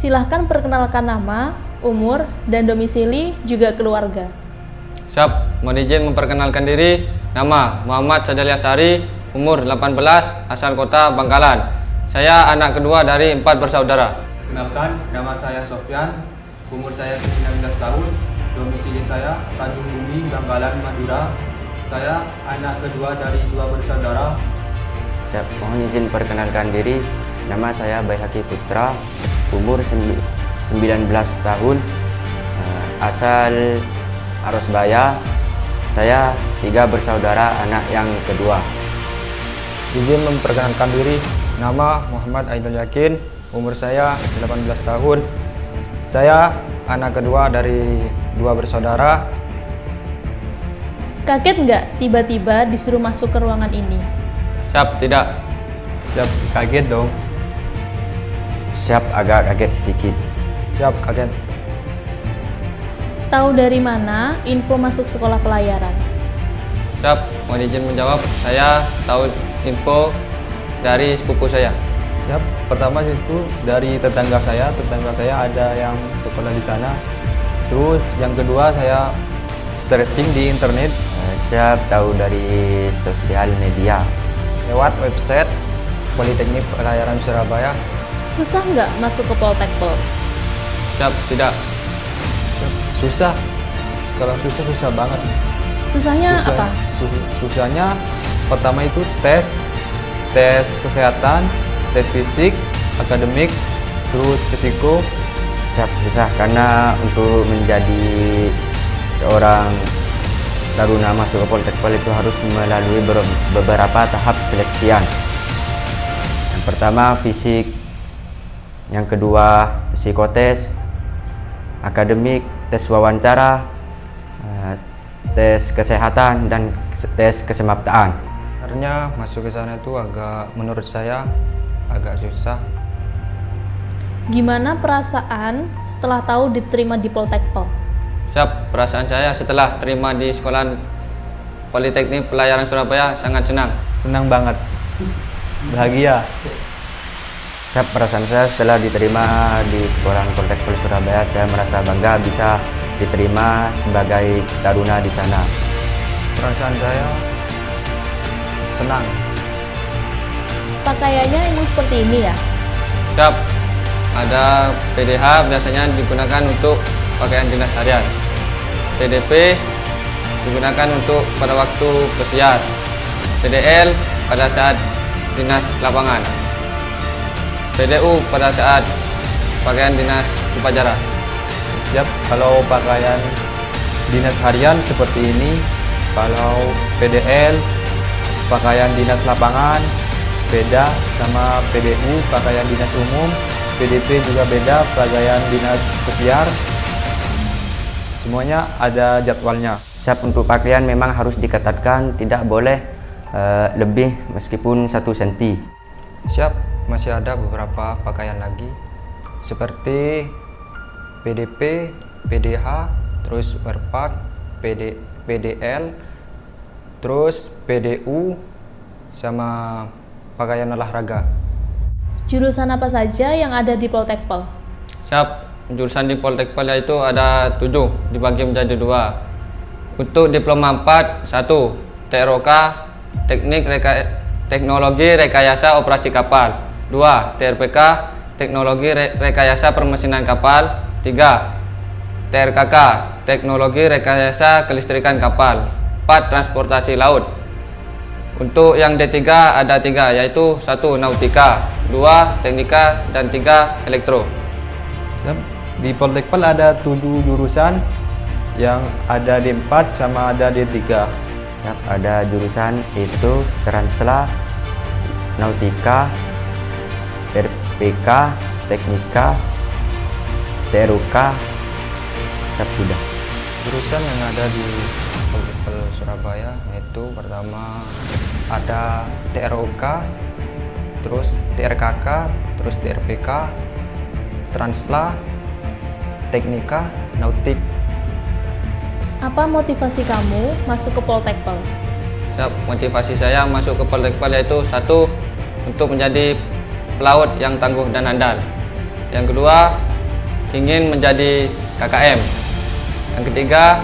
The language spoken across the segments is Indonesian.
Silahkan perkenalkan nama, umur, dan domisili, juga keluarga. Siap, mohon izin memperkenalkan diri. Nama Muhammad Sadali Asari, umur 18, asal kota Bangkalan. Saya anak kedua dari 4 bersaudara. Kenalkan, nama saya Sofyan, umur saya 19 tahun, domisili saya Tanjung Bumi, Bangkalan, Madura. Saya anak kedua dari 2 bersaudara. Siap, mohon izin perkenalkan diri. Nama saya Baihaki Putra, umur 19 tahun, asal Arosbaya. Saya 3 bersaudara, anak yang kedua. Izin memperkenalkan diri, nama Muhammad Ainul Yakin, umur saya 18 tahun. Saya anak kedua dari 2 bersaudara. Kaget nggak tiba-tiba disuruh masuk ke ruangan ini? Siap, tidak. Siap, kaget dong. Siap, agak kaget sedikit. Siap, kaget. Tahu dari mana info masuk sekolah pelayaran? Siap, mohon izin menjawab. Saya tahu info dari sepupu saya. Siap, pertama itu dari tetangga saya ada yang sekolah di sana. Terus yang kedua saya searching di internet Siap, tahu dari sosial media. Lewat website Politeknik Pelayaran Surabaya. Susah nggak masuk ke Poltekpol? Siap, tidak. susah. Kalau susah banget. Susahnya apa? Susahnya pertama itu tes kesehatan, tes fisik, akademik, terus fisiko. Siap, susah karena untuk menjadi seorang taruna masuk ke Poltekpol itu harus melalui beberapa tahap seleksian. Yang pertama fisik, yang kedua psikotes, akademik, tes wawancara, tes kesehatan, dan tes kesemaptaan. Sebenarnya masuk ke sana itu menurut saya agak susah. Gimana perasaan setelah tahu diterima di Poltekpol? Siap, perasaan saya setelah terima di Sekolah Politeknik Pelayaran Surabaya sangat senang. Senang banget. Bahagia. Siap, perasaan saya setelah diterima di Sekolah Politeknik Surabaya, saya merasa bangga bisa diterima sebagai taruna di sana. Perasaan saya senang. Pakaiannya emang seperti ini ya? Siap, ada PDH biasanya digunakan untuk pakaian dinas harian. PDP digunakan untuk pada waktu pesiar. PDL pada saat dinas lapangan. PDU pada saat pakaian dinas upacara. Siap, kalau pakaian dinas harian seperti ini, kalau PDL pakaian dinas lapangan beda, sama PDU pakaian dinas umum, PDP juga beda pakaian dinas pesiar. Semuanya ada jadwalnya. Siap, untuk pakaian memang harus diketatkan, tidak boleh lebih meskipun 1 senti. Siap, masih ada beberapa pakaian lagi seperti PDP, PDH, terus Werpak, PDL, terus PDU, sama pakaian olahraga. Jurusan apa saja yang ada di Poltekpol? Siap, jurusan di Poltekpol yaitu ada 7, dibagi menjadi 2. Untuk diploma 4, 1 TROK, Teknologi Rekayasa Operasi Kapal. 2 TRPK, Teknologi Rekayasa Permesinan Kapal. 3 TRKK, Teknologi Rekayasa Kelistrikan Kapal. 4 Transportasi Laut. Untuk yang D3 ada 3, yaitu 1 Nautika, 2 Teknika, dan 3 Elektro. Di Poltekpol ada 7 jurusan, yang ada D4 sama ada D3. Siap, ada jurusan itu Transla, Nautika, RPK, Teknika, TRUK. Siap, sudah. Jurusan yang ada di Poltekpol Surabaya yaitu pertama ada TROK, terus TRKK, terus TRPK, Transla, Teknika, Nautik. Apa motivasi kamu masuk ke Poltekpol? Motivasi saya masuk ke Poltekpol yaitu 1 untuk menjadi pelaut yang tangguh dan andal. Yang kedua, ingin menjadi KKM. Yang ketiga,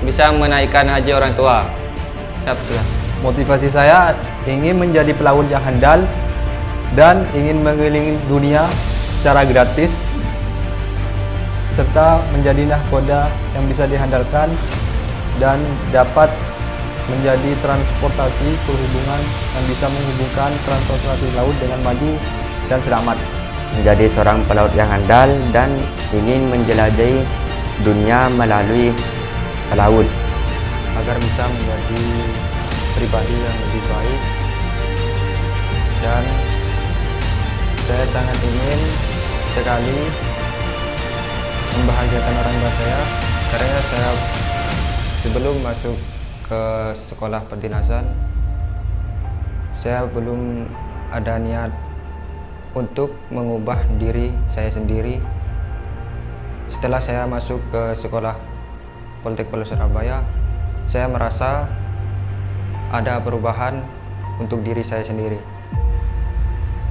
bisa menaikkan haji orang tua. Siap, sudah. Motivasi saya ingin menjadi pelaut yang handal dan ingin mengelilingi dunia secara gratis, serta menjadi nahkoda yang bisa dihandalkan dan dapat menjadi transportasi perhubungan yang bisa menghubungkan transportasi laut dengan maju dan selamat. Menjadi seorang pelaut yang handal dan ingin menjelajahi dunia melalui pelaut. Agar bisa menjadi pribadi yang lebih baik, dan saya sangat ingin sekali membahagiakan orang tua saya, karena saya sebelum masuk ke sekolah pendinasan saya belum ada niat untuk mengubah diri saya sendiri. Setelah saya masuk ke sekolah Politeknik Surabaya, saya merasa ada perubahan untuk diri saya sendiri.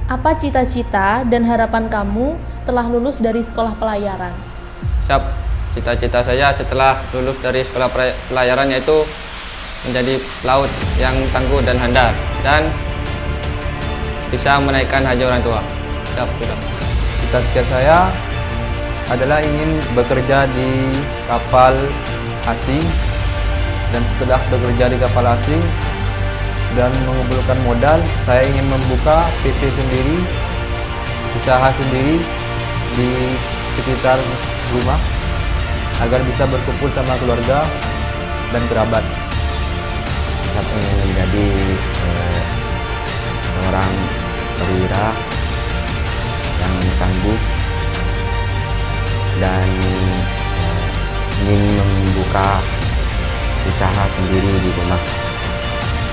Apa cita-cita dan harapan kamu setelah lulus dari sekolah pelayaran? Siap. Cita-cita saya setelah lulus dari sekolah pelayaran yaitu menjadi pelaut yang tangguh dan handal dan bisa menaikkan haji orang tua. Siap, sudah. Cita-cita saya adalah ingin bekerja di kapal asing, dan setelah bekerja di kapal asing dan mengumpulkan modal, saya ingin membuka PT sendiri, usaha sendiri di sekitar rumah agar bisa berkumpul sama keluarga dan kerabat. Saya ingin menjadi seorang perwira yang tangguh dan ingin membuka usaha sendiri di rumah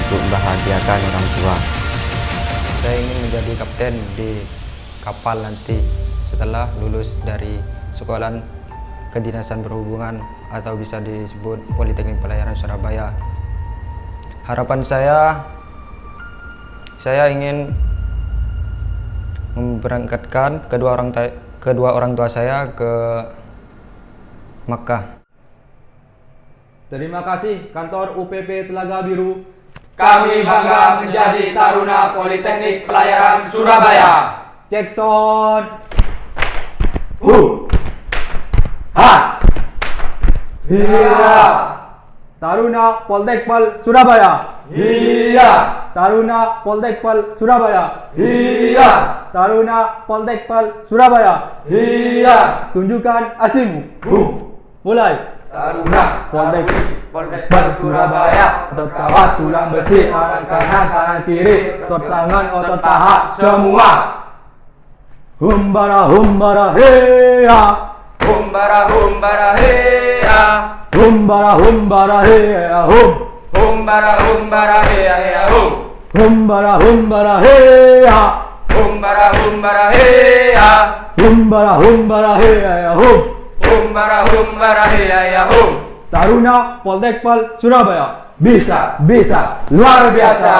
untuk membahagiakan orang tua. Saya ingin menjadi kapten di kapal nanti setelah lulus dari sekolah kedinasan perhubungan atau bisa disebut Politeknik Pelayaran Surabaya. Harapan saya ingin memberangkatkan kedua orang tua saya ke Makkah. Terima kasih kantor UPP Telaga Biru. Kami bangga menjadi Taruna Politeknik Pelayaran Surabaya. Cek sound. Ha! Iya. Taruna Poltekpal Surabaya. Iya! Taruna Poltekpal Surabaya. Iya! Taruna Poltekpal Surabaya. Iya! Tunjukkan asingmu. Mulai. Taruna Polteknik Politeknik Surabaya. Otot kawat, tulang besi, tangan kanan, tangan kiri, otot tangan, otot paha, semua. Humbara humbara heya. Humbara humbara heya. Humbara humbara heya hum. Humbara humbara heya heya hum. Humbara humbara heya. Humbara humbara heya. Humbara humbara heya hum. Humbara humbara heya heya hum. Taruna Poltekpal Surabaya. Bisa, bisa, luar biasa.